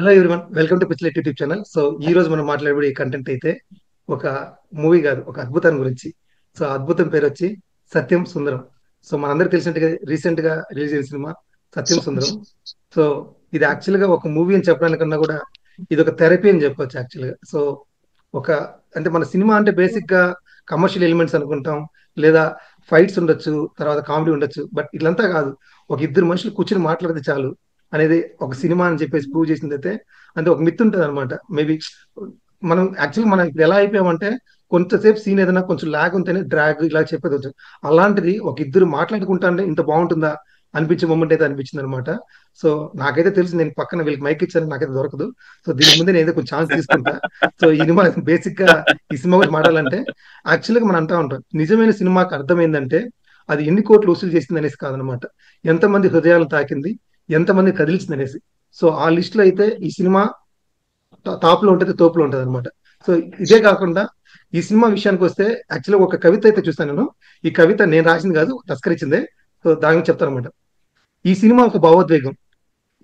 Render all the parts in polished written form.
Hello everyone, welcome to Pitchlet YouTube channel. So ఈ రోజు మనం మాట్లాడబోయే కంటెంట్ అయితే ఒక మూవీ కాదు, ఒక అద్భుతం గురించి. సో ఆ అద్భుతం పేరు వచ్చి సత్యం సుందరం. సో మనందరికి తెలిసినట్టుగా రీసెంట్ గా రిలీజ్ అయిన సినిమా సత్యం సుందరం. సో ఇది యాక్చువల్ గా ఒక మూవీ అని చెప్పడానికన్నా కూడా ఇది ఒక థెరపీ అని చెప్పొచ్చు యాక్చువల్ గా. సో ఒక అంటే మన సినిమా అంటే బేసిక్ గా కమర్షియల్ ఎలిమెంట్స్ అనుకుంటాం, లేదా ఫైట్స్ ఉండొచ్చు, తర్వాత కామెడీ ఉండొచ్చు. బట్ ఇట్లంతా కాదు, ఒక ఇద్దరు మనుషులు కూర్చొని మాట్లాడితే చాలు అనేది ఒక సినిమా అని చెప్పేసి ప్రూవ్ చేసింది అయితే. అంటే ఒక మిత్ ఉంటుంది అనమాట. మేబీ మనం ఇప్పుడు ఎలా అయిపోయామంటే, కొంతసేపు సీన్ ఏదైనా కొంచెం లాగ్ ఉంటేనే డ్రాగ్ ఇలా చెప్పేది వచ్చు. అలాంటిది ఒక ఇద్దరు మాట్లాడుకుంటాంటే ఇంత బాగుంటుందా అనిపించే మూమెంట్ అయితే అనిపించింది అనమాట. సో నాకైతే తెలిసి నేను పక్కన వీళ్ళకి మైక్ ఇచ్చాను, నాకైతే దొరకదు. సో దీని ముందే నేను కొంచెం ఛాన్స్ తీసుకుంటా. సో ఈ సినిమా బేసిక్ గా ఈ సినిమా గురించి మాట్లాడాలంటే, యాక్చువల్గా మనం అంటా ఉంటాం నిజమైన సినిమాకి అర్థం ఏంటంటే అది ఎన్ని కోట్లు వసూలు చేసింది అనేసి కాదనమాట, ఎంతమంది హృదయాలు తాకింది, ఎంతమంది కదిలించింది అనేసి. సో ఆ లిస్ట్ లో అయితే ఈ సినిమా టాప్ లో ఉంటది, తోపులో ఉంటది అనమాట. సో ఇదే కాకుండా ఈ సినిమా విషయానికి వస్తే, యాక్చువల్గా ఒక కవిత అయితే చూస్తాను నేను. ఈ కవిత నేను రాసింది కాదు, తస్కరించిందే. సో దాని గురించి చెప్తాను. ఈ సినిమా ఒక భావోద్వేగం.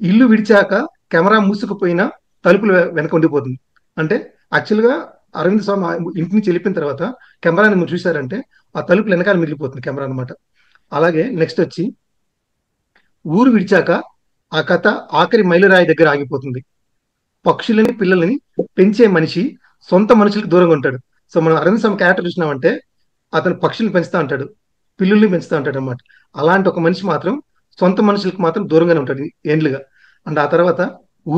ఇల్లు విడిచాక కెమెరా మూసుకుపోయినా తలుపులు వెనక ఉండిపోతుంది. అంటే యాక్చువల్గా అరవింద్ స్వామి ఇంటి నుంచి వెళ్ళిపోయిన తర్వాత కెమెరాని మీరు చూసారంటే ఆ తలుపులు వెనకాల మిగిలిపోతుంది కెమెరా అనమాట. అలాగే నెక్స్ట్ వచ్చి ఊరు విడిచాక ఆ కథ ఆఖరి మైలురాయి దగ్గర ఆగిపోతుంది. పక్షులని పిల్లలని పెంచే మనిషి సొంత మనుషులకు దూరంగా ఉంటాడు. సో మనం అరవింద్ స్వామి క్యారెక్టర్ చూసినామంటే అతను పక్షుల్ని పెంచుతా ఉంటాడు, పిల్లుల్ని పెంచుతా ఉంటాడు అనమాట. అలాంటి ఒక మనిషి మాత్రం సొంత మనుషులకు మాత్రం దూరంగానే ఉంటాడు ఏండ్లుగా. అండ్ ఆ తర్వాత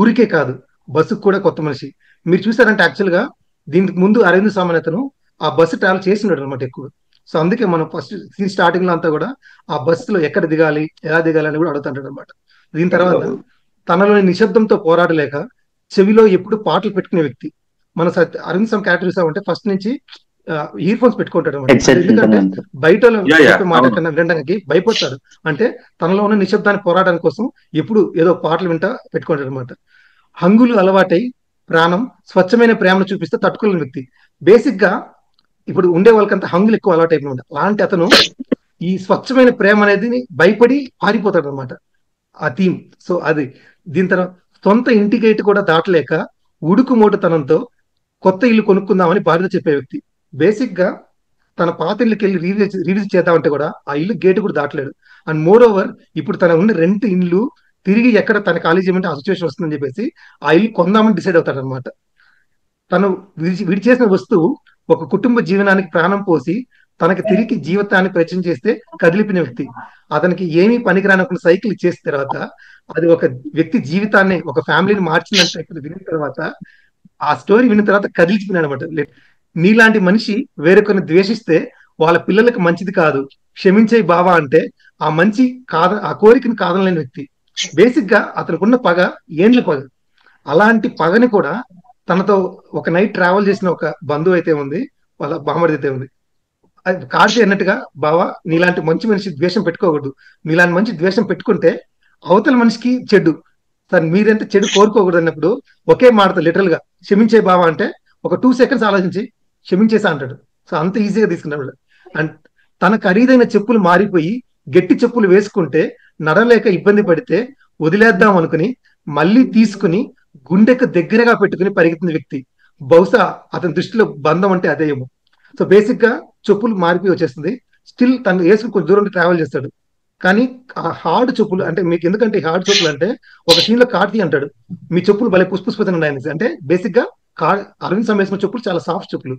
ఊరికే కాదు, బస్సుకు కూడా కొత్త మనిషి. మీరు చూసారంటే యాక్చువల్గా దీనికి ముందు అరవింద్ స్వామి అనే అతను ఆ బస్సు ట్రావెల్ చేస్తున్నాడు అనమాట ఎక్కువ. సో అందుకే మనం ఫస్ట్ సీన్ స్టార్టింగ్ లో అంతా కూడా ఆ బస్సులో ఎక్కడ దిగాలి, ఎలా దిగాలి అని కూడా అడుగుతుంటాడు అనమాట. దీని తర్వాత తనలోని నిశ్శబ్దంతో పోరాడలేక చెవిలో ఎప్పుడు పాటలు పెట్టుకునే వ్యక్తి. మన అరవింద్ స్వామి క్యారెక్టర్ చూసామంటే ఫస్ట్ నుంచి ఇయర్ ఫోన్స్ పెట్టుకుంటాడు అనమాట. హెడ్సెట్ ఎందుకంటే ఉంటదంట. బయట యా యా చెప్పే మాట అవును. కన్నా వినడానికి భయపడతాడు. అంటే తనలో ఉన్న నిశ్శబ్దాన్ని పోరాటం కోసం ఎప్పుడు ఏదో పాటలు వింటా పెట్టుకుంటాడు అనమాట. హంగులు అలవాటై ప్రాణం స్వచ్ఛమైన ప్రేమను చూపిస్తే తట్టుకోలేని వ్యక్తి. బేసిక్ గా ఇప్పుడు ఉండే వాళ్ళకంతా హంగులు ఎక్కువ అలవాటు అయిపోయింది. అలాంటి అతను ఈ స్వచ్ఛమైన ప్రేమ అనేది భయపడి పారిపోతాడు అనమాట, ఆ థీమ్. సో అది. దీని తర్వాత సొంత ఇంటి గేటు కూడా దాటలేక ఉడుకుమోటుతనంతో కొత్త ఇల్లు కొనుక్కుందామని భార్యతో చెప్పే వ్యక్తి. బేసిక్ గా తన పాత ఇల్లుకి వెళ్ళి రిలీజ్ చేద్దామంటే కూడా ఆ ఇల్లు గేటు కూడా దాటలేడు. అండ్ మోర్ ఓవర్ ఇప్పుడు తన ఉన్న రెంట్ ఇల్లు తిరిగి ఎక్కడ తన ఖాళీ చేయమంటే ఆ సిచ్యువేషన్ వస్తుందని చెప్పేసి ఆ ఇల్లు కొందామని డిసైడ్ అవుతాడు అనమాట. తను విడిచేసిన వస్తువు ఒక కుటుంబ జీవనానికి ప్రాణం పోసి తనకి తిరిగి జీవితాన్ని పరిచయం చేస్తే కదిలిపిన వ్యక్తి. అతనికి ఏమీ పనికిరానకుండా సైకిల్ ఇచ్చేసిన తర్వాత అది ఒక వ్యక్తి జీవితాన్ని, ఒక ఫ్యామిలీని మార్చిందంటే విన్న తర్వాత, ఆ స్టోరీ విన్న తర్వాత కదిలిచిపోయినాడు అనమాట. నీలాంటి మనిషి వేరొకరిని ద్వేషిస్తే వాళ్ళ పిల్లలకు మంచిది కాదు, క్షమించే బావా అంటే ఆ మంచి ఆ కోరికను కాదనలేని వ్యక్తి. బేసిక్ గా అతనికి పగ ఏండ్ల పగ. అలాంటి పగని కూడా తనతో ఒక నైట్ ట్రావెల్ చేసిన ఒక బంధువు అయితే ఉంది, వాళ్ళ బామ్మడిది అయితే ఉంది. కార్తీ అన్నట్టుగా, బావా నీలాంటి మంచి మనిషి ద్వేషం పెట్టుకోకూడదు, నీలాంటి మంచి ద్వేషం పెట్టుకుంటే అవతల మనిషికి చెడు. సార్ మీరంటే చెడు కోరుకోకూడదు అన్నప్పుడు ఒకే మాట లిటరల్ గా క్షమించే బావా అంటే ఒక 2 seconds ఆలోచించి క్షమించేసా అంటాడు. సో అంత ఈజీగా తీసుకున్నాడు. అండ్ తన ఖరీదైన చెప్పులు మారిపోయి గట్టి చెప్పులు వేసుకుంటే నడలేక ఇబ్బంది పడితే వదిలేద్దాం అనుకుని మళ్ళీ తీసుకుని గుండెకు దగ్గరగా పెట్టుకుని పరిగెత్తిన వ్యక్తి. బహుశా అతని దృష్టిలో బంధం అంటే అదేమో. సో బేసిక్ గా చెప్పులు మారిపోయి వచ్చేస్తుంది, స్టిల్ తను వేసుకుని కొంచెం దూరం ట్రావెల్ చేస్తాడు. కానీ ఆ హార్డ్ చెప్పులు అంటే, మీకు ఎందుకంటే హార్డ్ చెప్పులు అంటే ఒక సీన్ లో కార్తీ అంటాడు మీ చెప్పులు భలే పుష్పుష్పతంగా ఉన్నాయని. అంటే బేసిక్ గా అరవింద్ స్వామి వేసుకున్న చెప్పులు చాలా సాఫ్ట్ చెప్పులు,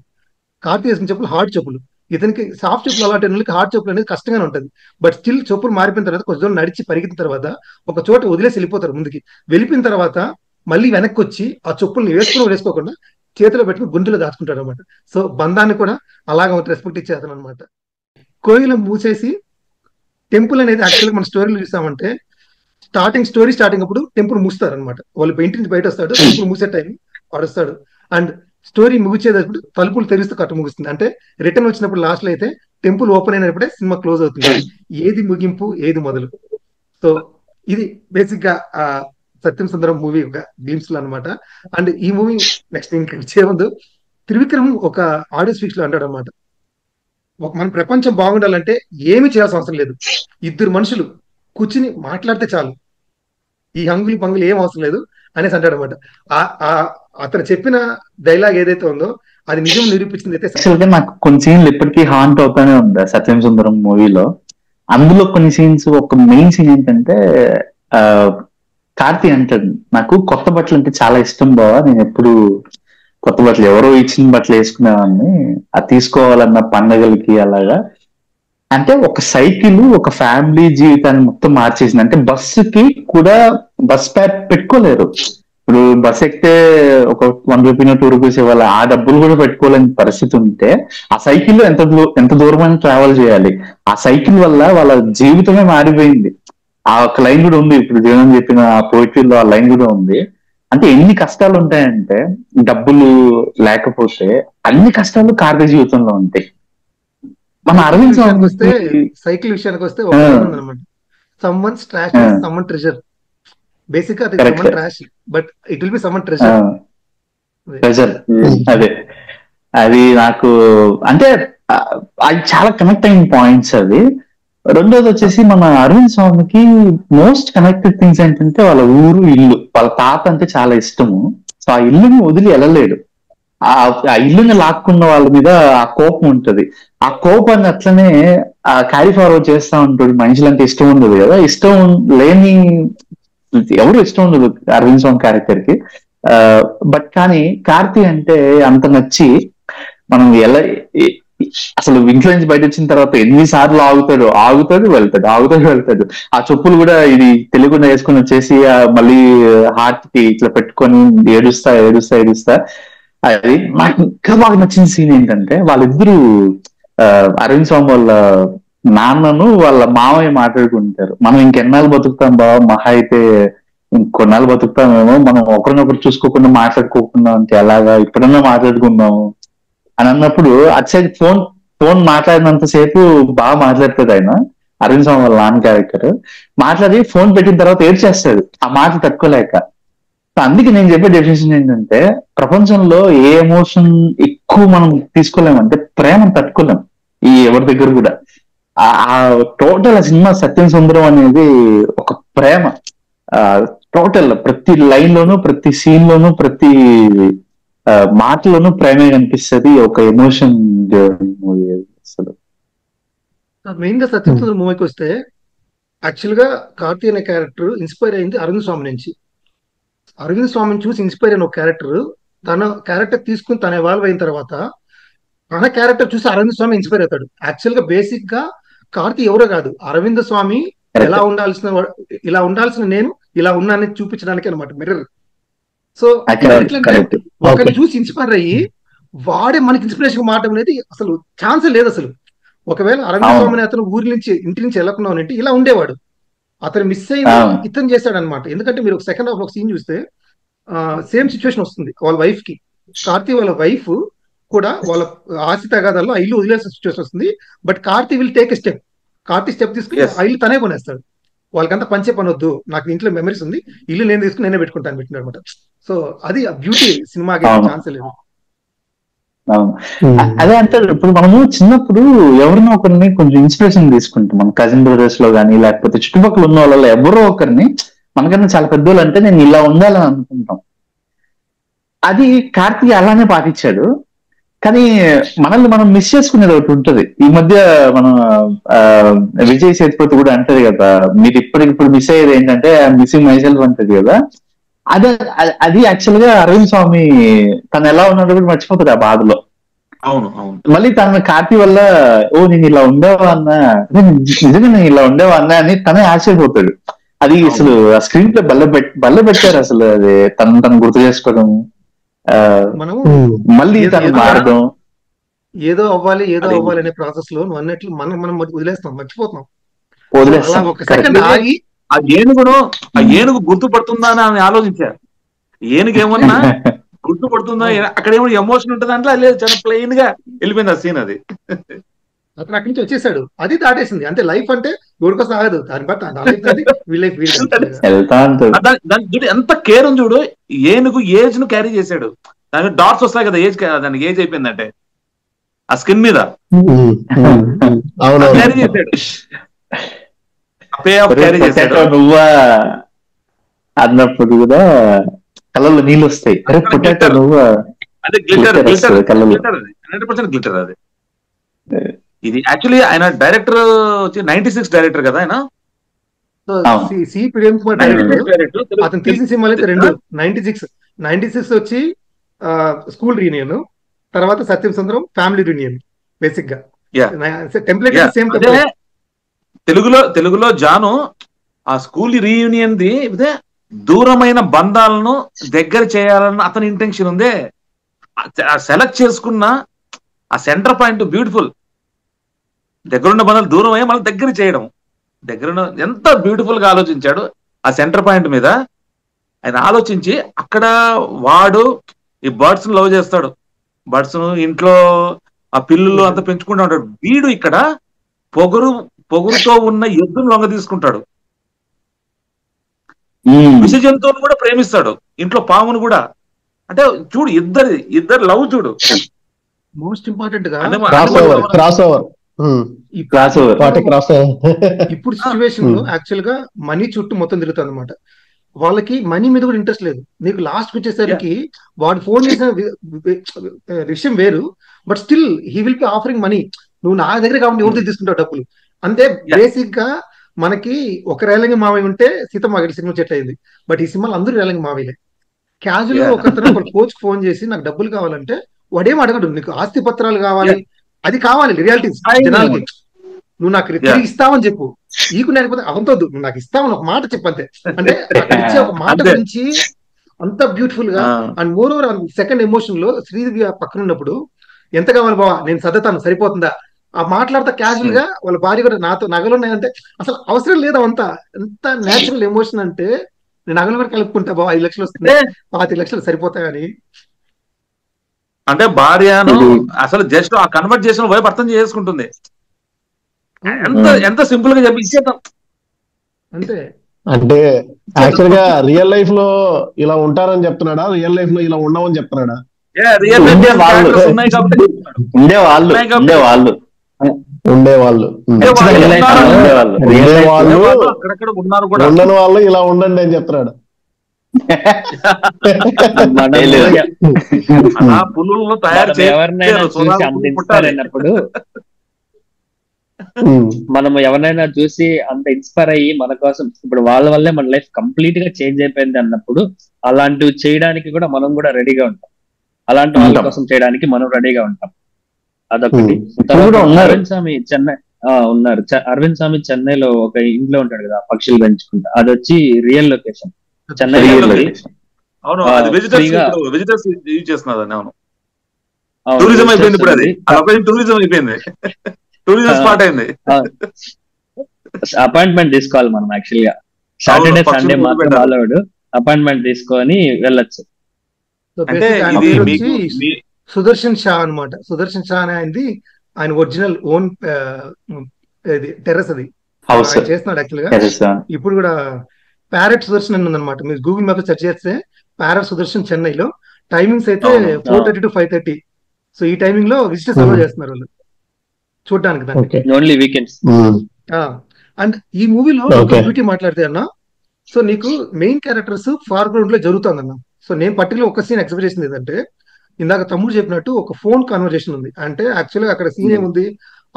కార్తీ వేసుకున్న చెప్పులు హార్డ్ చెప్పులు. ఇతనికి సాఫ్ట్ చెప్పులు అలవాటు అయిన వాళ్ళకి హార్డ్ చెప్పులు అనేది కష్టంగానే ఉంటుంది. బట్ స్టిల్ చెప్పులు మారిపోయిన తర్వాత కొంచెం దూరం నడిచి పరిగెత్తిన తర్వాత ఒక చోట వదిలేసి వెళ్ళిపోతారు ముందుకి. వెళ్ళిపోయిన తర్వాత మళ్ళీ వెనక్కి వచ్చి ఆ చెప్పుల్ని వేసుకోకుండా చేతిలో పెట్టుకుని గుండెలో దాచుకుంటాడు అనమాట. సో బంధాన్ని కూడా అలాగా రెస్పెక్ట్ ఇచ్చేస్తాను అనమాట. కోయిల మూసేసి టెంపుల్ అనేది యాక్చువల్గా మన స్టోరీలో చూసామంటే, స్టార్టింగ్ అప్పుడు టెంపుల్ మూస్తారు అనమాట. వాళ్ళు ఇంటి నుంచి బయట వస్తాడు, టెంపుల్ మూసే టైం పడుస్తాడు. అండ్ స్టోరీ ముగిచేటప్పుడు తలుపులు తెరిస్తూ కట్ట ముగుస్తుంది. అంటే రిటర్న్ వచ్చినప్పుడు లాస్ట్ లో అయితే టెంపుల్ ఓపెన్ అయినప్పుడే సినిమా క్లోజ్ అవుతుంది. ఏది ముగింపు ఏది మొదలు. సో ఇది బేసిక్ గా సత్యం సుందరం మూవీ ఒక గ్లిమ్స్ లో అనమాట. అండ్ ఈ మూవీ నెక్స్ట్ ఇంకా చేయముందు త్రివిక్రమ్ ఒక ఆడియో స్పీచ్ లో అంటాడు అనమాట, మన ప్రపంచం బాగుండాలంటే ఏమి చేయాల్సిన అవసరం లేదు, ఇద్దరు మనుషులు కూర్చుని మాట్లాడితే చాలు, ఈ హంగులు పంగులు ఏం అవసరం లేదు, అనేసి అంటాడు అనమాట. అతను చెప్పిన డైలాగ్ ఏదైతే ఉందో అది నిజం నిరూపించింది అయితే యాక్చువల్గా నాకు కొన్ని సీన్లు ఇప్పటికీ హాంట్ అవుతానే ఉంది సత్యం సుందరం మూవీలో. అందులో కొన్ని సీన్స్, ఒక మెయిన్ సీన్ ఏంటంటే ఆ కార్తీ అంటాడు, నాకు కొత్త బట్టలు అంటే చాలా ఇష్టం బావా, నేను ఎప్పుడు కొత్త బట్టలు ఎవరో ఇచ్చిన బట్టలు వేసుకునేవాడిని, అది తీసుకోవాలన్న పండగలకి అలాగా. అంటే ఒక సైకిల్ ఒక ఫ్యామిలీ జీవితాన్ని మొత్తం మార్చేసింది. అంటే బస్సుకి కూడా బస్ ప్యాక్ పెట్టుకోలేరు. ఇప్పుడు బస్ ఎక్కితే ఒక 1 రూపీనో 2 రూపీస్ ఇవ్వాలి, ఆ డబ్బులు కూడా పెట్టుకోలేని పరిస్థితి ఉంటే ఆ సైకిల్లో ఎంత దూరమైనా ట్రావెల్ చేయాలి. ఆ సైకిల్ వల్ల వాళ్ళ జీవితమే మారిపోయింది. ఆ ఒక లైన్ కూడా ఉంది, ఇప్పుడు జీవనం చెప్పిన ఆ పోయిటరీలో ఆ లైన్ కూడా ఉంది. అంటే ఎన్ని కష్టాలు ఉంటాయంటే, డబ్బులు లేకపోతే అన్ని కష్టాలు కార్తీ జీవితంలో ఉంటాయి. మన అరవింద్ సైకిల్ విషయానికి వస్తే ఒక లైన్ ఉందన్నమాట, someone's trash is someone treasure. Basic గా అది someone trash, but it will be someone treasure. Treasure అదే, అది నాకు అంటే అది చాలా కనెక్ట్ అయిన పాయింట్స్ అవి. రెండోది వచ్చేసి మన అరవింద్ స్వామికి మోస్ట్ కనెక్టెడ్ థింగ్స్ ఏంటంటే వాళ్ళ ఊరు, ఇల్లు. వాళ్ళ తాత అంటే చాలా ఇష్టము. సో ఆ ఇల్లుని వదిలి వెళ్ళలేడు. ఆ ఇల్లుని లాక్కున్న వాళ్ళ మీద ఆ కోపం ఉంటది. ఆ కోపాన్ని అట్లనే క్యారీ ఫార్వర్డ్ చేస్తా ఉంటాడు. మనుషులంటే ఇష్టం ఉండదు కదా, ఇష్టం లేని ఎవరు ఇష్టం ఉండదు అరవింద్ స్వామి క్యారెక్టర్ కి. బట్ కానీ కార్తీ అంటే అంత నచ్చి మనం ఎలా అసలు ఇంట్లో నుంచి బయట వచ్చిన తర్వాత ఎన్నిసార్లు ఆగుతాడు వెళ్తాడు. ఆ చెప్పులు కూడా ఇది తెలియకుండా వేసుకుని వచ్చేసి మళ్ళీ హార్ట్ కి ఇట్లా పెట్టుకొని ఏడుస్తా. అది నాకు ఇంకా బాగా నచ్చిన సీన్ ఏంటంటే, వాళ్ళిద్దరూ అరవింద్ స్వామి వాళ్ళ నాన్నను వాళ్ళ మామయ్య మాట్లాడుకుంటారు. మనం ఇంకెన్నాళ్ళు బతుకుతాం బావ, మహా అయితే ఇంకొన్నాళ్ళు బతుకుతామేమో, మనం ఒకరినొకరు చూసుకోకుండా మాట్లాడుకోకుండా అంటే ఎలాగా, ఇప్పుడన్నా మాట్లాడుకుందాము అని అన్నప్పుడు అటు సైడ్ ఫోన్ మాట్లాడినంత సేపు బాగా మాట్లాడతాడు ఆయన, అరవింద్ స్వామి వాళ్ళ నాన్న క్యారెక్టర్. మాట్లాడి ఫోన్ పెట్టిన తర్వాత ఏడ్చేస్తాడు ఆ మాట తట్టుకోలేక. అందుకే నేను చెప్పే డెఫినేషన్ ఏంటంటే, ప్రపంచంలో ఏ ఎమోషన్ ఎక్కువ మనం తీసుకోలేమంటే ప్రేమను తట్టుకోలేం ఈ ఎవరి దగ్గర కూడా. ఆ టోటల్ ఆ సినిమా సత్యం సుందరం అనేది ఒక ప్రేమ. టోటల్ ప్రతి లైన్ లోను, ప్రతి సీన్ లోను, ప్రతి మాటలోనూ ప్రేమే కనిపిస్తుంది. ఒక ఎమోషన్ మూవీ అసలు. మెయిన్ గా సత్యం సుందరం మూవీకి వస్తే, యాక్చువల్ గా కార్తీ అనే క్యారెక్టర్ ఇన్స్పైర్ అయింది అరవింద్ స్వామి నుంచి. అరవింద్ స్వామిని చూసి ఇన్స్పైర్ అయిన ఒక క్యారెక్టర్ తన క్యారెక్టర్ తీసుకుని తన ఎవాల్వ్ అయిన తర్వాత తన క్యారెక్టర్ చూసి అరవింద్ స్వామి ఇన్స్పైర్ అవుతాడు. యాక్చువల్ గా బేసిక్ గా కార్తీ ఎవరో కాదు, అరవింద్ స్వామి ఇలా ఉండాల్సిన నేను ఇలా ఉన్నానని చూపించడానికి అనమాట మిర్రర్. సో ఒకరిని చూసి ఇన్స్పైర్ అయ్యి వాడే మనకి ఇన్స్పిరేషన్ మారడం అనేది అసలు ఛాన్స్ లేదు అసలు. ఒకవేళ అరవింద్ స్వామిని అతను ఇంటి నుంచి వెళ్ళకుండా అంటే ఇలా ఉండేవాడు. అతను మిస్ అయింది ఇతను చేశాడు అనమాట. ఎందుకంటే మీరు ఒక సెకండ్ హాఫ్ ఒక సీన్ చూస్తే సేమ్ సిచ్యువేషన్ వస్తుంది వాళ్ళ వైఫ్ కి. కార్తీ వాళ్ళ వైఫ్ కూడా వాళ్ళ ఆస్తి తగాదాల్లో ఆ ఇల్లు వదిలేసిన సిచ్యువేషన్ వస్తుంది. But Karthi will take a step. Karthi step తీసుకుని ఆ ఇల్లు తనే కొనేస్తాడు. వాళ్ళకంతా పంచే పని వద్దు, నాకు ఇంట్లో మెమరీస్ ఉంది, ఇల్లు నేను తీసుకుని నేనే పెట్టుకుంటాను పెట్టిన అనమాట. సో అది బ్యూటీ సినిమాకి ఛాన్స్ లేదు. అదే అంటే ఇప్పుడు మనము చిన్నప్పుడు ఎవరినో ఒకరిని కొంచెం ఇన్స్పిరేషన్ తీసుకుంటాం, మన కజిన్ బ్రదర్స్ లో కానీ లేకపోతే చుట్టుపక్కల ఉన్న వాళ్ళలో ఎవరో ఒకరిని, మనకన్నా చాలా పెద్దోళ్ళు అంటే నేను ఇలా ఉండాలని అనుకుంటాం. అది కార్తీక్ అలానే పాటించాడు. కానీ మనల్ని మనం మిస్ చేసుకునేది ఒకటి ఉంటది. ఈ మధ్య మనం విజయ్ సేతుపతి కూడా అంటది కదా, మీరు ఇప్పటికిప్పుడు మిస్ అయ్యేది ఏంటంటే మిస్సింగ్ మైసెల్ఫ్ అంటది కదా. అది యాక్చువల్ గా అరవింద్ స్వామి తను ఎలా ఉన్నాడో కూడా మర్చిపోతాడు ఆ బాధలో. అవును. మళ్ళీ తన కార్తీ వల్ల నేను ఇలా ఉండేవా అన్నా, నిజంగా నేను ఇలా ఉండేవా అన్నా అని తనే ఆశ్చర్యపోతాడు. అది అసలు ఆ స్క్రీన్ ప్లే బల్ల పెట్టారు అసలు. అది తను గుర్తు చేసుకోవడం, మళ్ళీ తను మారడం, ఏదో అవ్వాలి అనే ప్రాసెస్ లో నువ్వు అన్నట్లు మనం వదిలేస్తాం, మర్చిపోతాం. ఒక సెకండ్ ఆగి ఆ ఏనుగు గుర్తుపడుతుందా అని ఆలోచించారు. ఏనుగేమన్నా గుర్తుపడుతుందా, అక్కడ ఏమో ఎమోషన్ ఉంటుంది అంటే లేదు, చాలా ప్లెయిన్ గా వెళ్ళిపోయింది ఆ సీన్. అది అతను అక్కడి నుంచి వచ్చేసాడు, అది దాటేసింది. అంటే లైఫ్ అంటే ఎవరికో సాగదు, దాని బట్టి ఎంత కేర్ ఉంది చూడు. ఏనుగు ఏజ్ ను క్యారీ చేశాడు, దాని డాట్స్ వస్తాయి కదా ఏజ్, దానికి ఏజ్ అయిపోయిందంటే ఆ స్కిన్ మీద క్యారీ చేశాడు, పే ఆఫ్ క్యారీ చేశాడు. నువ్వా అన్నప్పుడు కూడా కళ్ళలో నీళ్ళు వస్తాయి. అరే పొటాటో నువ్వు అదే గ్లిటర్ glitter గ్లిటర్ వస్తుంది కళ్ళలో. గ్లిటర్ అది 100% గ్లిటర్ అది. ఇది యాక్చువల్లీ ఆయన డైరెక్టర్ వచ్చి 96 డైరెక్టర్ కదా ఆయన. సో అవును. C Prem Kumar 96 director. Director అతను తెలిసిన సినిమాలు అయితే రెండు. 96 వచ్చి స్కూల్ రీయూనియన్, తర్వాత సత్యం సుందరం ఫ్యామిలీ రీయూనియన్. బేసిక్ గా Yeah. Template Yeah. సేమ్ అదే తెలుగులో జాను ఆ స్కూల్ రీయూనియన్ ది ఇదే దూరమైన బంధాలను దగ్గర చేయాలన్న అతని ఇంటెన్షన్ ఉందే. సెలెక్ట్ చేసుకున్న ఆ సెంటర్ పాయింట్ బ్యూటిఫుల్. దగ్గరున్న బంధాలు దూరం అయ్యి మళ్ళీ దగ్గర చేయడం, దగ్గరున్న ఎంత బ్యూటిఫుల్ గా ఆలోచించాడు ఆ సెంటర్ పాయింట్ మీద. ఆయన ఆలోచించి అక్కడ వాడు ఈ బర్డ్స్ లవ్ చేస్తాడు, బర్డ్స్ ఇంట్లో ఆ పిల్లులు అంతా పెంచుకుంటూ ఉంటాడు. వీడు ఇక్కడ పొగురుతో ఉన్న ఎద్దును లొంగ తీసుకుంటాడు, విష జంతువును కూడా ప్రేమిస్తాడు, ఇంట్లో పామును కూడా. అంటే చూడు ఇద్దరు లవ్ చూడు. మోస్ట్ ఇంపార్టెంట్ గా ఇప్పుడు సిచ్యువేషన్ లో యాక్చువల్ గా మనీ చుట్టూ మొత్తం తిరుగుతుంది అనమాట. వాళ్ళకి మనీ మీద కూడా ఇంట్రెస్ట్ లేదు. నీకు లాస్ట్ వచ్చేసరికి వాడు ఫోన్ చేసిన విషయం వేరు, but still he will be offering money. నువ్వు నా దగ్గర కాబట్టి ఎవరితో తీసుకుంటావు డబ్బులు అంతే. బేసిక్ గా మనకి ఒక రేలంగి మావయ్య ఉంటే సీతమ్మ సినిమా చెట్ అయింది, బట్ ఈ సినిమాలు అందరూ రేలంగి మావయ్యలే. క్యాజువల్ గా ఒకతను ఒక కోచ్ ఫోన్ చేసి నాకు డబ్బులు కావాలంటే వాడేం అడగడు, నీకు ఆస్తి పత్రాలు కావాలి, అది కావాలి రియాలిటీస్ జనాలకి. నువ్వు నాకు తిరిగి ఇస్తావని చెప్పు, ఈకు లేకపోతే అవంతొద్దు, నువ్వు నాకు ఇస్తావని ఒక మాట చెప్పంతే. అంటే అక్కడ ఇచ్చే ఒక మాట గురించి అంత బ్యూటిఫుల్ గా. And more over second emotion లో శ్రీదేవి పక్కన ఉన్నప్పుడు ఎంత కావాలి బావా నేను సర్దుతాను సరిపోతుందా ఆ మాట్లాడతా క్యాజువల్ గా. వాళ్ళ భార్య కూడా నాతో నగలు ఉన్నాయంటే అసలు అవసరం లేదు, అవంతా ఎంత నేచురల్ ఎమోషన్ అంటే నేను నగలు కూడా కలుపుకుంటా బావా 5 లక్షలు వస్తుంది 25 లక్షలు సరిపోతాయని. అంటే భార్యను అసలు జస్ట్ ఆ కన్వర్ట్ చేసిన వైపు అర్థం చేసుకుంటుంది. ఎంత సింపుల్ గా చెప్పి ఇచ్చేద్దాం అంతే. అంటే యాక్చువల్ గా రియల్ లైఫ్ లో ఇలా ఉంటారని చెప్తున్నాడా, రియల్ లైఫ్ లో ఇలా ఉండవని చెప్తున్నాడా? ఉండేవాళ్ళు ఉండని వాళ్ళు ఇలా ఉండండి అని చెప్తున్నాడు. పులుల్లో తయారు చేసినప్పుడు మనం ఎవరైనా చూసి అంత ఇన్స్పైర్ అయ్యి మన కోసం ఇప్పుడు వాళ్ళ వల్లే మన లైఫ్ కంప్లీట్ గా చేంజ్ అయిపోయింది అన్నప్పుడు అలాంటివి చేయడానికి కూడా మనం కూడా రెడీగా ఉంటాం. అలాంటి వాళ్ళ కోసం చేయడానికి మనం రెడీగా ఉంటాం. అదొకటి. అరవింద్ స్వామి చెన్నై ఉన్నారు. అరవింద్ స్వామి చెన్నైలో ఒక ఇంట్లో ఉంటాడు కదా పక్షులు పెంచుకుంటా, అది వచ్చి రియల్ లొకేషన్ చెన్నై. అపాయింట్మెంట్ తీసుకోవాలి మనం యాక్చువల్ గా. సాటర్డే సండే మాత్రం వాళ్ళవాడు అపాయింట్మెంట్ తీసుకొని వెళ్ళొచ్చు. సుదర్శన్ షా అనమాట. సుదర్శన్ షా అని ఆయనది ఆయన ఒరిజినల్ ఓన్ టెర్రస్ అది చేస్తున్నాడు యాక్చువల్ గా. ఇప్పుడు కూడా ప్యారెట్ సుదర్శన్ అని ఉందన్నమాట. మీరు గూగుల్ మ్యాప్ సెర్చ్ చేస్తే ప్యారెట్ సుదర్శన్ చెన్నైలో. టైమింగ్స్ అయితే 4:30 to 5:30. సో ఈ టైమింగ్ లో విజిటర్స్ అలౌ చేస్తున్నారు వాళ్ళు చూడడానికి ఓన్లీ వీకెండ్స్. అండ్ ఈ మూవీలో బ్యూటీ మాట్లాడితే అన్న, సో నీకు మెయిన్ క్యారెక్టర్స్ ఫార్గ్రౌండ్ లో జరుగుతుంది అన్న. సో నేను పర్టికులర్ ఒక సీన్ ఎక్స్పెక్ట్ చేసింది ఏంటంటే, ఇందాక తమ్ముడు చెప్పినట్టు ఒక ఫోన్ కన్వర్జేషన్ ఉంది. అంటే యాక్చువల్గా అక్కడ సీన్ ఏముంది,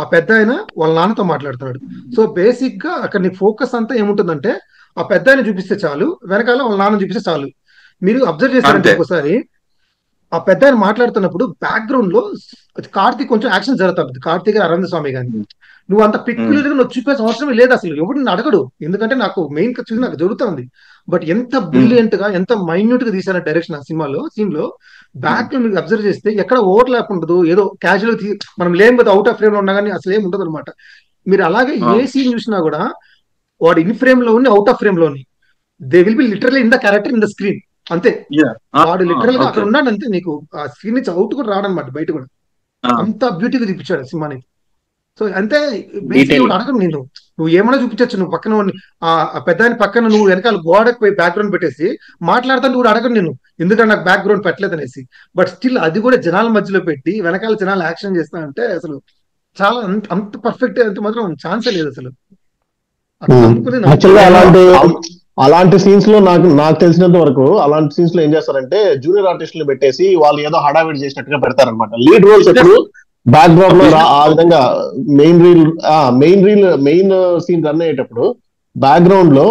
ఆ పెద్ద ఆయన వాళ్ళ నాన్నతో మాట్లాడుతున్నాడు. సో బేసిక్ గా అక్కడ నీ ఫోకస్ అంతా ఏముంటుందంటే ఆ పెద్ద ఆయన చూపిస్తే చాలు, వెనకాల వాళ్ళ నాన్న చూపిస్తే చాలు. మీరు అబ్జర్వ్ చేశారంటే ఒకసారి ఆ పెద్ద ఆయన మాట్లాడుతున్నప్పుడు బ్యాక్గ్రౌండ్ లో కార్తీక్ కొంచెం యాక్షన్ జరుగుతుంది. కార్తీక్ అరవింద్ స్వామి గాని నువ్వు అంత పెక్యులర్ గా నువ్వు చూపించాల్సిన అవసరం లేదు అసలు. ఎవరు నిన్ను అడగడు, ఎందుకంటే నాకు మెయిన్ చూసి నాకు జరుగుతుంది. బట్ ఎంత బ్రిలియంట్ గా ఎంత మైన్యూట్ గా తీసారు డైరెక్షన్ ఆ సినిమాలో. సీన్ లో బ్యాక్ లో మీకు అబ్జర్వ్ చేస్తే ఎక్కడ ఓవర్ ల్యాప్ ఉండదు, ఏదో క్యాజువల్ మనం లేం కదా అవుట్ ఆఫ్ ఫ్రేమ్ లో ఉన్నా కానీ అసలు ఏమి ఉండదు అనమాట. మీరు అలాగే ఏ సీన్ చూసినా కూడా వాడు ఇన్ ఫ్రేమ్ లో ఉంది, అవుట్ ఆఫ్ ఫ్రేమ్ లో ఉంది, they will be literally in the character in the screen అంతే. వాడు లిటరల్ గా అక్కడ ఉన్నాడు అంతే. నీకు ఆ స్క్రీన్ నుంచి అవుట్ కూడా రాడనమాట, బయట కూడా. అంత బ్యూటీగా చూపించాడు సినిమాని. సో అంతే అడగను నేను, నువ్వు ఏమైనా చూపించచ్చు. నువ్వు పక్కన ఆ పెద్ద పక్కన నువ్వు వెనకాల గోడకు పోయి బ్యాక్గ్రౌండ్ పెట్టేసి మాట్లాడుతుంటే కూడా అడగను నేను, ఎందుకంటే నాకు బ్యాక్గ్రౌండ్ పెట్టలేదు అనేసి. బట్ స్టిల్ అది కూడా జనాల మధ్యలో పెట్టి వెనకాల జనాలు యాక్షన్ చేస్తానంటే అసలు చాలా అంత పర్ఫెక్ట్ అంత మాత్రం ఛాన్సే లేదు అసలు. అలాంటి సీన్స్ లో నాకు తెలిసినంత వరకు అలాంటి సీన్స్ లో ఏం చేస్తారంటే జూనియర్ ఆర్టిస్టులు పెట్టేసి వాళ్ళు ఏదో హడావిడి చేసినట్టుగా పెడతారనమాట. లీడ్ రోల్స్ ఎప్పుడు బ్యాక్ డ్రాప్ లో ఆ విధంగా మెయిన్ సీన్ రన్ అయ్యేటప్పుడు బ్యాక్గ్రౌండ్ లో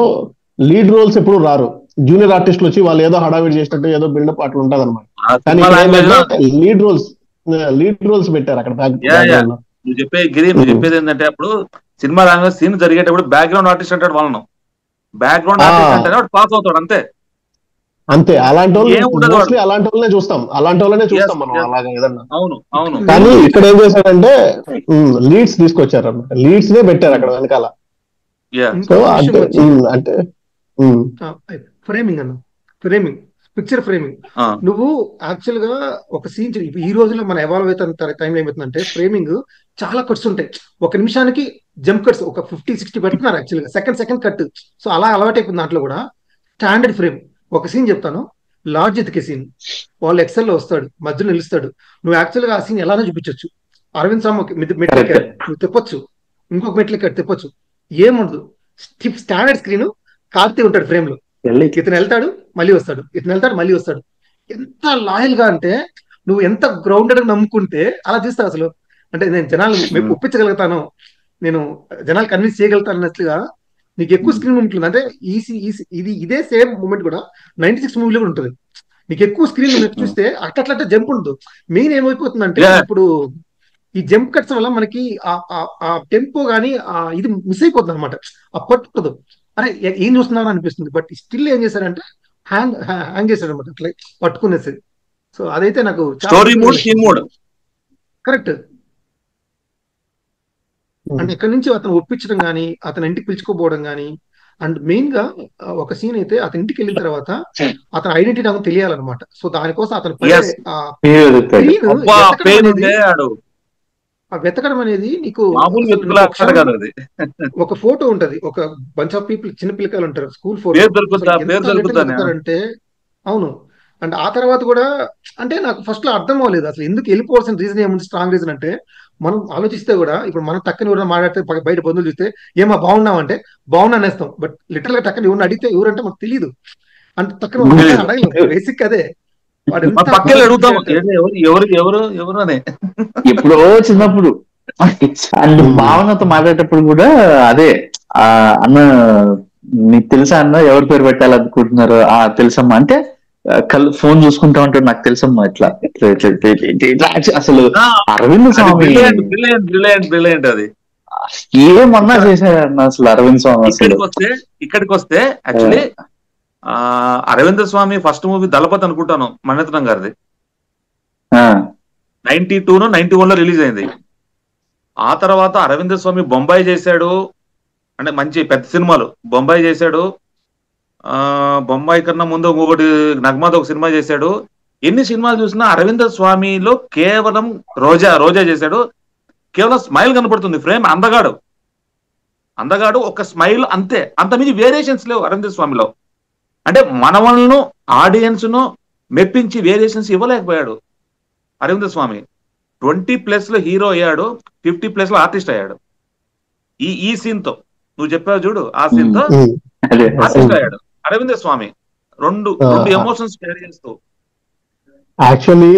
లీడ్ రోల్స్ ఎప్పుడు రారు. జూనియర్ ఆర్టిస్టులు వచ్చి వాళ్ళు ఏదో హడావిడి చేసినట్టు ఏదో బిల్డప్ అట్లా ఉంటది అనమాట. కానీ లీడ్ రోల్స్ పెట్టారు అక్కడ బ్యాక్గ్రౌండ్ లో. నువ్వు చెప్పేది ఏంటంటే అప్పుడు సినిమా లాంగ్వేజ్ సీన్ జరిగేటప్పుడు బ్యాక్గ్రౌండ్ ఆర్టిస్ట్ అంటాడు వాళ్ళను. బ్యాక్గ్రౌండ్ ఆర్టిస్ట్ అంటే పాస్ అవుతాడు అంతే. అలాంటి వాళ్ళనే చూస్తాం మనం అలాగా ఏదన్నా. అవును. కానీ ఇక్కడ ఏం చేశారంటే లీడ్స్ తీసుకొచ్చారు అన్నమాట. లీడ్స్ నే పెట్టారు అక్కడ వెనకాల. అంటే ఫ్రేమింగ్ పిక్చర్ ఫ్రేమింగ్. నువ్వు యాక్చువల్ గా ఒక సీన్ ఈ రోజుల్లో మన ఎవాల్వ్ అవుతున్న టైంలో ఏమవుతుందంటే ఫ్రేమింగ్ చాలా కట్స్ ఉంటాయి. ఒక నిమిషానికి జంప్ కట్స్ ఒక 50-60 పెడుతున్నారు యాక్చువల్ గా, సెకండ్ కట్. సో అలా అలవాటైపోయింది. దాంట్లో కూడా స్టాండర్డ్ ఫ్రేమ్. ఒక సీన్ చెప్తాను, లాడ్జ్ ఎతికే సీన్. వాళ్ళు ఎక్సెల్ లో వస్తాడు, మధ్యలో నిలుస్తాడు. నువ్వు యాక్చువల్ గా ఆ సీన్ ఎలానో చూపించవచ్చు. అరవింద్ స్వామి మెట్లెక్క నువ్వు తిప్పొచ్చు, ఇంకొక మెట్లెక్క తిప్పొచ్చు, ఏముండదు. Standard screen. కార్తీ ఉంటాడు ఫ్రేమ్ లో, ఇతను వెళ్తాడు మళ్ళీ వస్తాడు, ఇతను వెళ్తాడు మళ్ళీ వస్తాడు. ఎంత లాయల్ గా అంటే నువ్వు ఎంత గ్రౌండెడ్ నమ్ముకుంటే అలా చూస్తావు అసలు. అంటే నేను జనాలు ఒప్పించగలుగుతాను, నేను జనాలు కన్విన్స్ చేయగలుగుతాను అన్నట్లుగా నీకు ఎక్కువ స్క్రీన్ ఉంటుంది. అంటే ఇదే సేమ్ మూమెంట్ కూడా 96 మూవీలో కూడా ఉంటుంది. నీకు ఎక్కువ స్క్రీన్ చూస్తే అట్లా జంప్ ఉండదు. మెయిన్ ఏమైపోతుందంటే ఇప్పుడు ఈ జంప్ కట్స్ వల్ల మనకి ఆ టెంపో గానీ ఇది మిస్ అయిపోతుంది అనమాట. ఆ పట్టుకోదు, అరే ఏం చూస్తున్నాను అనిపిస్తుంది. బట్ స్టిల్ ఏం చేశారంటే హ్యాంగ్ చేశాడు అనమాట, అట్లా పట్టుకునేసి. సో అదైతే నాకు కరెక్ట్. అంటే ఎక్కడి నుంచి అతను ఒప్పించడం కానీ, అతని ఇంటికి పిలుచుకోపోవడం కానీ. అండ్ మెయిన్ గా ఒక సీన్ అయితే అతని ఇంటికి వెళ్ళిన తర్వాత అతని ఐడెంటిటీ నాకు తెలియాలన్నమాట. సో దానికోసం అతను వెతకడం అనేది నీకు ఒక ఫోటో ఉంటది, ఒక బంచ్ ఆఫ్ పీపుల్, చిన్న పిల్లకాయలు ఉంటారు, స్కూల్ ఫోటో అంటే. అవును. అండ్ ఆ తర్వాత కూడా అంటే నాకు ఫస్ట్ లో అర్థం అవ్వలేదు అసలు ఎందుకు వెళ్ళిపోవాల్సిన రీజన్ ఏముంది. స్ట్రాంగ్ రీజన్ అంటే మనం ఆలోచిస్తే కూడా ఇప్పుడు మనం టక్కని ఎవరైనా మాట్లాడితే బయట బంధువులు చూస్తే ఏమా బాగున్నావు అంటే బాగున్నా అనేస్తాం. బట్ లిటరల్ గా టక్కని ఎవరిని అడిగితే ఎవరంటే మనకు తెలియదు. అంటే టక్కన అడగలేదు. బేసిక్ అదే. ఎప్పుడో చిన్నప్పుడు అండ్ భావనతో మాట్లాడేటప్పుడు కూడా అదే అన్న నీకు తెలుసా అన్న ఎవరి పేరు పెట్టాలనుకుంటున్నారు, తెలుసమ్మా అంటే ఫోన్ చూసుకుంటా ఉంటాడు, నాకు తెలుసమ్మా ఇట్లా అసలు అరవింద్ స్వామి అది ఏమన్నా చేశాడన్న అసలు అరవింద్ స్వామి. ఇక్కడికి వస్తే యాక్చువల్లీ అరవింద్ స్వామి ఫస్ట్ మూవీ దళపతి అనుకుంటాను, మణిరత్నం గారిది. 92 91 రిలీజ్ అయింది. ఆ తర్వాత అరవింద్ స్వామి బొంబాయి చేశాడు, అంటే మంచి పెద్ద సినిమాలు బొంబాయి చేశాడు. బొంబాయి కన్నా ముందు ఒకటి నగ్మాతో ఒక సినిమా చేశాడు. ఎన్ని సినిమాలు చూసినా అరవింద్ స్వామిలో కేవలం రోజా చేశాడు. కేవలం స్మైల్ కనపడుతుంది, ఫ్రేమ్. అందగాడు ఒక స్మైల్ అంతే, అంతమించి వేరియేషన్స్ లేవు అరవింద్ స్వామిలో. అంటే మనవలను ఆడియన్స్ ను మెప్పించి వేరియేషన్స్ ఇవ్వలేకపోయాడు అరవింద్ స్వామి. 20+ లో హీరో అయ్యాడు, 50+ లో ఆర్టిస్ట్ అయ్యాడు. ఈ సీన్ తో నువ్వు చెప్పావు చూడు, ఆ సీన్ తో ఆర్టిస్ట్ అయ్యాడు అరవింద్ స్వామి. రెండు ఎమోషన్స్ షేర్ చేస్తూ. యాక్చువల్లీ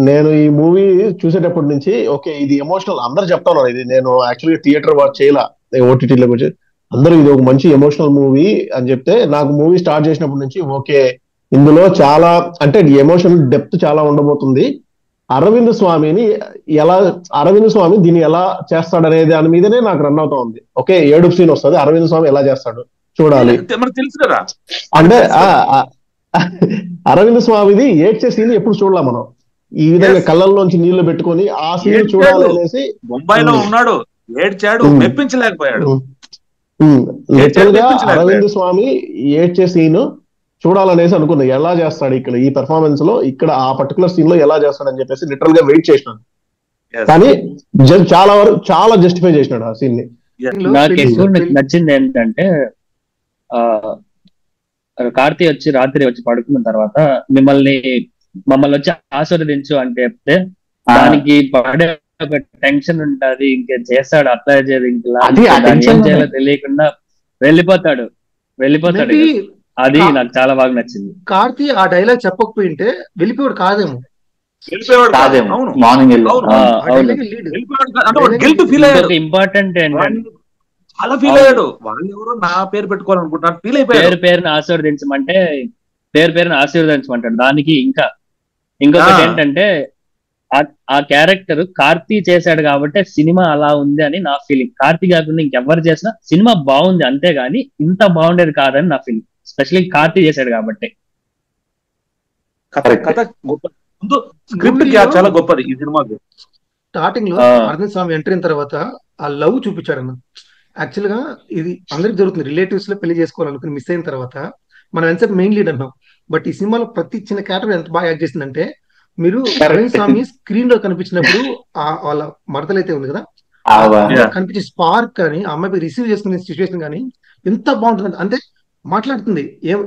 నేను ఈ మూవీ చూసేటప్పటి నుంచి ఓకే ఇది ఎమోషనల్ అందరు చెప్తా ఉన్నారు. ఇది నేను యాక్చువల్లీ థియేటర్ వాచ్ చేయాల, ఓటీటీలో వచ్చి అందరూ ఇది ఒక మంచి ఎమోషనల్ మూవీ అని చెప్తే నాకు మూవీ స్టార్ట్ చేసినప్పటి నుంచి ఓకే ఇందులో చాలా అంటే ఎమోషనల్ డెప్త్ చాలా ఉండబోతుంది. అరవింద్ స్వామి దీన్ని ఎలా చేస్తాడనే దాని మీదనే నాకు రన్ అవుతా ఉంది. ఓకే ఏడుపు సీన్ వస్తుంది, అరవింద్ స్వామి ఎలా చేస్తాడు చూడాలి. అంటే అరవింద్ స్వామిది ఏడ్చే సీన్ ఎప్పుడు చూడాలి మనం, ఈ విధంగా కళ్ళల్లోంచి నీళ్లు పెట్టుకొని ఆ సీన్ చూడాలి అనేసి. ముంబైలో ఉన్నాడు, ఏడ్చాడు, మెప్పించలేకపోయాడు. లిటరల్ గా అరవింద్ స్వామి ఏడ్చే సీన్ చూడాలనేసి అనుకున్నా. ఎలా చేస్తాడు ఇక్కడ ఈ పెర్ఫార్మెన్స్ లో, ఇక్కడ ఆ పర్టికులర్ సీన్ లో ఎలా చేస్తాడు అని చెప్పేసి లిటరల్ గా వెయిట్ చేసినాను. కానీ చాలా వరకు చాలా జస్టిఫై చేసినాడు ఆ సీన్ ని. నాకు ఎక్కువ నచ్చింది ఏంటంటే కార్తీ రాత్రి వచ్చి పడుకున్న తర్వాత మమ్మల్ని వచ్చి ఆశీర్వదించు అని చెప్తే దానికి పడే ఒక టెన్షన్ ఉంటది. ఇంకేం చేస్తాడు అట్లా చేయదు, ఇంకేం చేయాలో తెలియకుండా వెళ్ళిపోతాడు. వెళ్ళిపోతాడు మేబీ ఇక. అది నాకు చాలా బాగా నచ్చింది. కార్తీ ఆ డైలాగ్ చెప్పకపోయింటే వెళ్ళిపోయాడు కాదేమో. వెళ్ళిపోయాడు కాదు. కాదేమో అవును మార్నింగ్ వెళ్ళి అవును ఆ, ఆ అవును. Dialogue lead. వెళ్ళిపోయాడు కాదు. అంటే వాడు గిల్ట్ ఫీల్ అయ్యాడు. ఇంకొక ఇంపార్టెంట్ ఏంటంటే వాడు చాలా ఫీల్ అవును. అయ్యాడు. వాళ్ళు ఎవరో నా పేరు పెట్టుకోవాలనుకుంటున్నారు, ఫీల్ అయిపోయాడు. పేరుని ఆశీర్వదించమంటాడు. దానికి ఇంకొకటి ఏంటంటే ఆ క్యారెక్టర్ కార్తీ చేశాడు కాబట్టి సినిమా అలా ఉంది అని నా ఫీలింగ్. కార్తీ కాకుండా ఇంకెవరు చేసినా సినిమా బాగుంది అంతేగాని ఇంత బాగుండేది కాదని నా ఫీలింగ్. స్పెషల్లీ కార్తీ చేశాడు కాబట్టి. కథ గొప్ప, ముందు స్క్రిప్ట్ చాలా గొప్పది ఈ సినిమాకి. స్టార్టింగ్ లో అరవింద్ స్వామి ఎంటర్ అయిన తర్వాత ఆ లవ్ చూపించాడు అన్న. యాక్చువల్ గా ఇది అందరికి జరుగుతుంది, రిలేటివ్స్ లో పెళ్లి చేసుకోవాలనుకుని మిస్ అయిన తర్వాత మనం ఎంతసేపు మెయిన్ లీడ్ అన్నాం. బట్ ఈ సినిమాలో ప్రతి చిన్న క్యారెక్టర్ ఎంత బాగా యాక్ట్ చేసిందంటే, మీరు అరవింద్ స్వామి స్క్రీన్ లో కనిపించినప్పుడు వాళ్ళ మరదలైతే ఉంది కదా, కనిపించే స్పార్క్ కానీ ఆ అమ్మాయి రిసీవ్ చేసుకునే సిచ్యువేషన్ కానీ ఎంత బాగుంటుంది అంటే, మాట్లాడుతుంది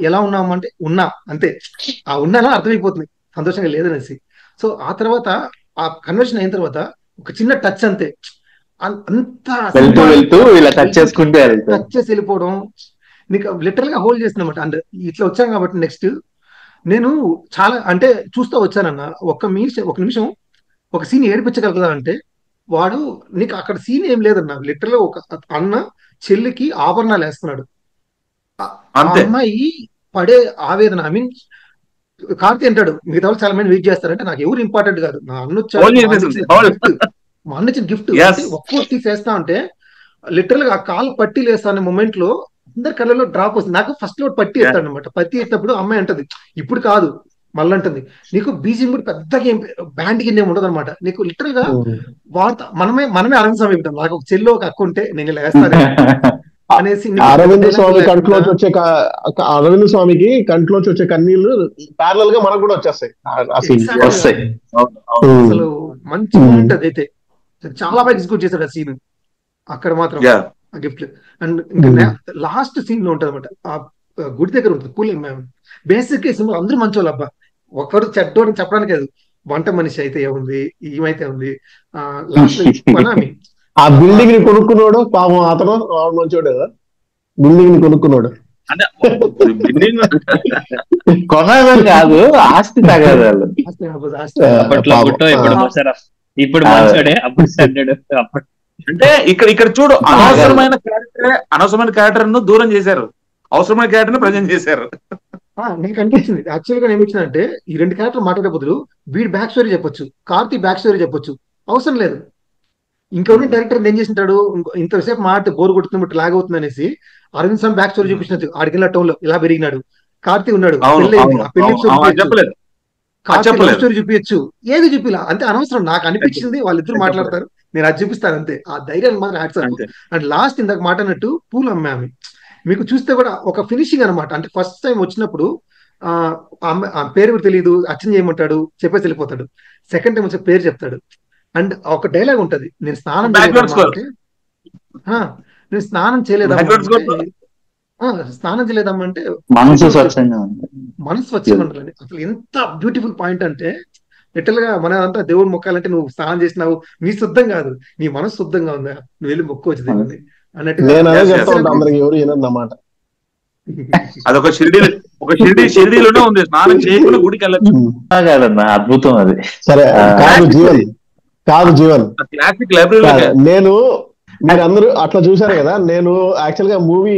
ఎలా ఉన్నాము అంటే ఉన్నా అంతే, ఆ ఉన్నానా అర్థమైపోతుంది సంతోషంగా లేదనేసి. సో ఆ తర్వాత ఆ కన్వర్షన్ అయిన తర్వాత ఒక చిన్న టచ్ అంతే, అంత టచ్ చేసి వెళ్ళిపోవడం నీకు లిటరల్ గా హోల్డ్ చేసిందన్నమాట. అండ్ ఇట్లా వచ్చాం కాబట్టి నెక్స్ట్ నేను చాలా అంటే చూస్తూ వచ్చానన్న. ఒక నిమిషం ఒక సీన్ ఏడిపించగలుగుతా అంటే వాడు నీకు అక్కడ సీన్ ఏం లేదన్న. లిటరల్ ఒక అన్న చెల్లికి ఆభరణాలు వేస్తున్నాడు, ఆ అమ్మాయి పడే ఆవేదన. ఐ మీన్ కార్తీ అంటాడు మిగతా వాళ్ళు చాలా మంది వెయిట్ చేస్తారంటే నాకు ఎవరు ఇంపార్టెంట్ కాదు, నా అన్న వచ్చాడు, మా అన్న ఇచ్చిన గిఫ్ట్ ఒక్కొక్కటి చేస్తా ఉంటే లిటరల్ గా ఆ కాలు పట్టి లేస్తా అనే మూమెంట్ లో అందరి కళ్ళలో డ్రాప్ వస్తుంది. నాకు ఫస్ట్ లో పట్టి ఎత్తాడు అనమాట. పట్టి ఎత్తినప్పుడు అమ్మాయి అంటది ఇప్పుడు కాదు మళ్ళీ అంటుంది, నీకు బీజింగ్ కూడా పెద్దగా ఏం బ్యాండ్ కింద ఏమి ఉండదు అనమాట. నీకు లిటరల్ గా మనమే అరవింద్ స్వామి ఇవ్వడం. నాకు ఒక చెల్లి ఒక అక్క ఉంటే నేను ఇలా వేస్తాను అనేసి అరవింద్ స్వామి కంట్లోకి వచ్చే అరవింద్ స్వామికి కంట్లోకి వచ్చే కన్నీళ్లు ప్యారలల్ గా మనకు కూడా వచ్చేస్తాయి. అసలు మంచి మూమెంట్ అదైతే చాలా బాగా ఎగ్జిక్యూట్ చేశాడు ఆ సీన్ అక్కడ మాత్రం ఆ గిఫ్ట్. అండ్ ఇంకా లాస్ట్ సీన్ లో ఉంటది అనమాట, ఆ గుడి దగ్గర ఉంటుంది పూల్. బేసిక్ సినిమా అందరూ మంచోళ్ళు అబ్బా, ఒకరు చెడ్డోని చెప్పడానికి కాదు, వంట మనిషి అయితే ఏముంది, ఏమైతే ఉంది ఆ బిల్డింగ్ ని కొనుక్కున్నాడు పాపం అతను మంచోడు కదా, బిల్డింగ్ ని కొనుక్కున్నాడు అంటే కొనడం కాదు ఆస్తి తగదు. ఇప్పుడు మంచోడే అప్పుడు చెడ్డోడు. అంటే ఇక్కడ చూడు, అనవసరమైన క్యారెక్టర్ ను దూరం చేశారు, అవసరమైన క్యారెక్టర్ ను ప్రజెంట్ చేశారు. నాకు అనిపించింది యాక్చువల్ గా ఏమిచ్చిందంటే, ఈ రెండు క్యారెక్టర్ మాట్లాడే బదులు వీడి బ్యాక్ స్టోరీ చెప్పొచ్చు, కార్తీ బ్యాక్ స్టోరీ చెప్పొచ్చు, అవసరం లేదు. ఇంకెవరి డైరెక్టర్ ఏం చేసింటాడు, ఇంతసేపు మాట బోర్ కొడుతున్నట్టు లాగ్ అవుతుంది అనేసి అరవింద్ స్వామి బ్యాక్ స్టోరీ చూపించినట్టు ఆడికి టౌన్ లో ఇలా పెరిగినాడు, కార్తీ ఉన్నాడు, కార్తీ స్టోరీ చూపించచ్చు, ఏది చూపిలా అంతే అనవసరం. నాకు అనిపించింది వాళ్ళిద్దరు మాట్లాడతారు, నేను అది చూపిస్తాను అంతే. ఆ ధైర్యాన్ని మాత్రం యాడ్సాను. అండ్ లాస్ట్ ఇందాక మాట అన్నట్టు పూలు అమ్మాయి మీకు చూస్తే కూడా ఒక ఫినిషింగ్ అనమాట. అంటే ఫస్ట్ టైం వచ్చినప్పుడు ఆ పేరు కూడా తెలియదు, అర్చన చేయమంటాడు, చెప్పేసి వెళ్ళిపోతాడు. సెకండ్ టైం వచ్చే పేరు చెప్తాడు. అండ్ ఒక డైలాగ్ ఉంటది, నేను స్నానం చేయలేదమ్మా అంటే, నేను స్నానం చేయలేదమ్మా అంటే మనసు స్వచ్ఛంగా ఉండాలని. అసలు ఎంత బ్యూటిఫుల్ పాయింట్ అంటే, లిటరల్ గా మన అంతా దేవుడు మొక్కాలంటే నువ్వు స్నానం చేసినావు, నీ శుద్ధం కాదు, నీ మనసు శుద్ధంగా ఉందా, నువ్వు వెళ్ళి మొక్కోవచ్చు దేవుడిని అన్నట్టుగా. అదొక షిరిడీలోనే ఉంది, స్నానం చేయకుండా గుడికి వెళ్ళచ్చు. అద్భుతం అది. సరే కాదు జీవన్, క్లాసిక్ లైబ్రరీ. నేను మీరందరూ అట్లా చూసారు కదా, నేను యాక్చువల్ గా మూవీ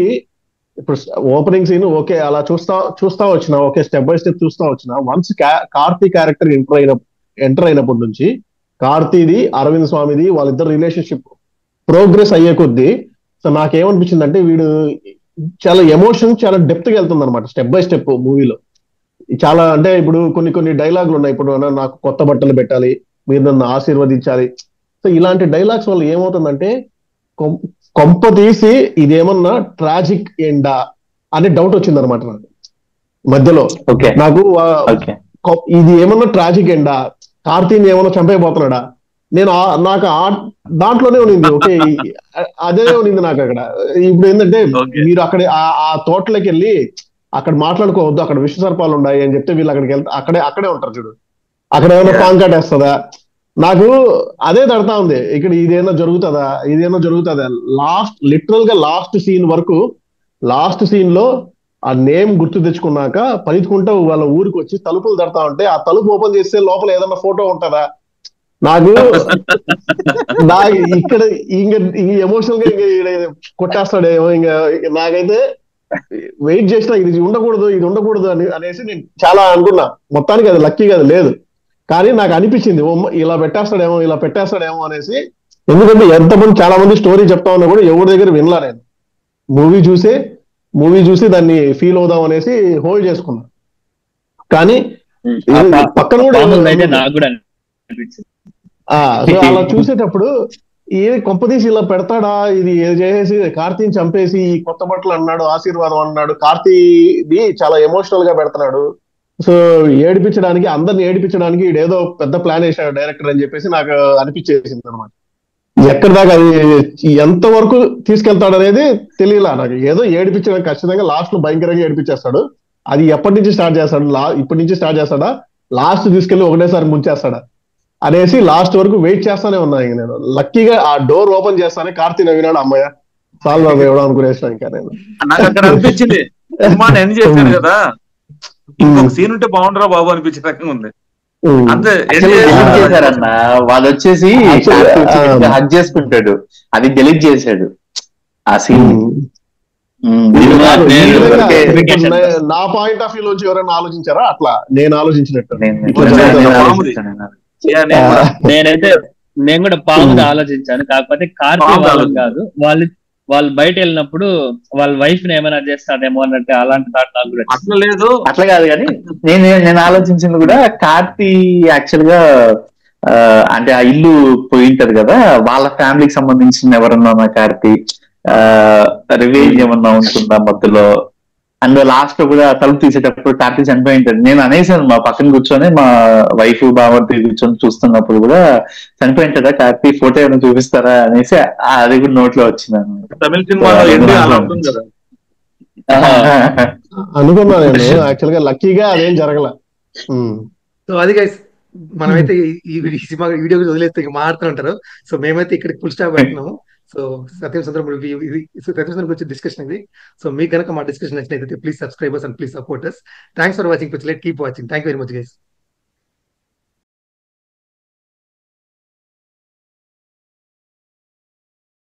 ఇప్పుడు ఓపెనింగ్ సీన్ ఓకే అలా చూస్తా వచ్చిన, ఓకే స్టెప్ బై స్టెప్ చూస్తా వచ్చిన. వన్స్ కార్తీ క్యారెక్టర్ ఎంటర్ అయినప్పటి నుంచి కార్తీది అరవింద్ స్వామిది వాళ్ళిద్దరు రిలేషన్షిప్ ప్రోగ్రెస్ అయ్యే కొద్దీ సో నాకేమనిపించింది అంటే, వీడు చాలా ఎమోషన్ చాలా డెప్త్ గా వెళ్తుంది అనమాట స్టెప్ బై స్టెప్ మూవీలో. చాలా అంటే ఇప్పుడు కొన్ని డైలాగులు ఉన్నాయి, ఇప్పుడు నాకు కొత్త బట్టలు పెట్టాలి, మీరు నన్ను ఆశీర్వదించాలి. సో ఇలాంటి డైలాగ్స్ వల్ల ఏమవుతుందంటే, కొంప తీసి ఇదేమన్నా ట్రాజిక్ ఎండా అనే డౌట్ వచ్చింది అనమాట నాకు మధ్యలో. నాకు ఇది ఏమన్నా ట్రాజిక్ ఎండా, కార్తీని ఏమన్నా చంపైపోతున్నాడా, నాకు దాంట్లోనే ఉన్నింది. ఓకే అదే ఉన్నింది నాకు అక్కడ. ఇప్పుడు ఏంటంటే మీరు అక్కడ ఆ తోటలోకి వెళ్ళి అక్కడ మాట్లాడుకోవద్దు, అక్కడ విష సర్పాలు ఉన్నాయి అని చెప్తే వీళ్ళు అక్కడికి వెళ్తే అక్కడే ఉంటారు చూడు, అక్కడ ఏమైనా పాంకాట్ వేస్తుందా, నాకు అదే తడతా ఉంది. ఇక్కడ ఇదేమో జరుగుతుందా లాస్ట్ లిటరల్ గా లాస్ట్ సీన్ వరకు లాస్ట్ సీన్ లో ఆ నేమ్ గుర్తు తెచ్చుకున్నాక పరిగెత్తుకుంటూ వాళ్ళ ఊరికి వచ్చి తలుపులు తడతా ఉంటే ఆ తలుపు ఓపెన్ చేస్తే లోపల ఏదన్నా ఫోటో ఉంటుందా? నాకు ఇక్కడ ఇంక ఎమోషనల్ గా కొట్టేస్తాడేమో. ఇంకా నాకైతే వెయిట్ చేసిన ఇది ఉండకూడదు అనేసి నేను చాలా అనుకున్నా. మొత్తానికి అది లక్కీగా అది లేదు, కానీ నాకు అనిపించింది ఇలా పెట్టేస్తాడేమో అనేసి. ఎందుకంటే ఎంతమంది చాలా మంది స్టోరీ చెప్తా ఉన్నా కూడా ఎవరి దగ్గర వినలా. నేను మూవీ చూసి దాన్ని ఫీల్ అవుదాం అనేసి హోల్డ్ చేసుకున్నా. కానీ పక్కన కూడా సో అలా చూసేటప్పుడు కొంపదీసి ఇలా పెడతాడా, ఇది చేసేసి కార్తీని చంపేసి ఈ కొత్త బట్టలు అన్నాడు, ఆశీర్వాదం అన్నాడు, కార్తీది చాలా ఎమోషనల్ గా పెడుతున్నాడు. సో అందరిని ఏడిపించడానికి ఇదేదో పెద్ద ప్లాన్ వేసాడు డైరెక్టర్ అని చెప్పేసి నాకు అనిపించేసింది అనమాట. ఎక్కడి దాకా అది ఎంత వరకు తీసుకెళ్తాడు అనేది తెలియలా నాకు. ఏదో ఏడిపించడం ఖచ్చితంగా లాస్ట్ లో భయంకరంగా ఏడిపించేస్తాడు. అది ఎప్పటి నుంచి స్టార్ట్ చేస్తాడు, ఇప్పటి నుంచి స్టార్ట్ చేస్తాడా, లాస్ట్ తీసుకెళ్లి ఒకటేసారి ముంచేస్తాడా అనేసి లాస్ట్ వరకు వెయిట్ చేస్తానే ఉన్నా. నేను లక్కీగా ఆ డోర్ ఓపెన్ చేస్తానే కార్తీ నవ్వినాడు, అమ్మయ్య చాలు బాబు ఎవడో అనుకునేసిన. ఇంకా నేను నాకు అక్కడ అనిపించింది సినిమాని ఎండ్ చేశాను కదా, ఇంకొక సీన్ ఉంటే బాగుండరా బాబు అనిపించే రకంగా ఉంది. అంతే చేశారన్న వాళ్ళు వచ్చేసి హక్ చేసుకుంటాడు, అది డిలీట్ చేశాడు ఆ సీన్. నా పాయింట్ ఆఫ్ వ్యూ నుంచి ఎవరైనా ఆలోచించారా అట్లా? నేను ఆలోచించినట్టు నేను కూడా పాముది ఆలోచించాను. కాకపోతే కార్తీ వాళ్ళం కాదు, వాళ్ళు బయట వెళ్ళినప్పుడు వాళ్ళ వైఫ్ ని ఏమైనా చేస్తాడేమో అన్నట్టు అలాంటి థాట్ నాకు కూడా. అట్లా లేదు, అట్లా కాదు. కానీ నేను ఆలోచించింది కూడా కార్తీ యాక్చువల్ గా అంటే ఆ ఇల్లు పోయింటది కదా, వాళ్ళ ఫ్యామిలీకి సంబంధించిన ఎవరన్నా కార్తీ రివేంజ్ ఏమన్నా ఉంటుందా మధ్యలో. అండ్ లాస్ట్ లో కూడా తలుపు తీసేటప్పుడు కార్తీ చనిపోయి ఉంటుంది. నేను అనేసాను మా పక్కన కూర్చొని, మా వైఫ్ బావర్తి కూర్చొని చూస్తున్నప్పుడు కూడా చనిపోయి ఉంటుందా కార్తీ, ఫోటో ఏమైనా చూపిస్తారా అనేసి అది కూడా నోట్లో వచ్చింది. తమిళ సినిమాలో అనుకున్నా నేను యాక్చువల్ గా, లక్కీగా అదేం జరగల. సో అది గైస్, మనమైతే ఈ సినిమా వీడియో వదిలేస్తే మారుతూ ఉంటారు. సో మేమైతే ఇక్కడికి ఫుల్ స్టాప్ పెడుతున్నాము. సో సత్యం సుందరం గురించి డిస్కషన్ ఇది. సో మీకు కనుక మా డిస్కషన్ నచ్చినట్లయితే please subscribers and please supporters. Thanks for watching. Keep watching. Thank you very much guys.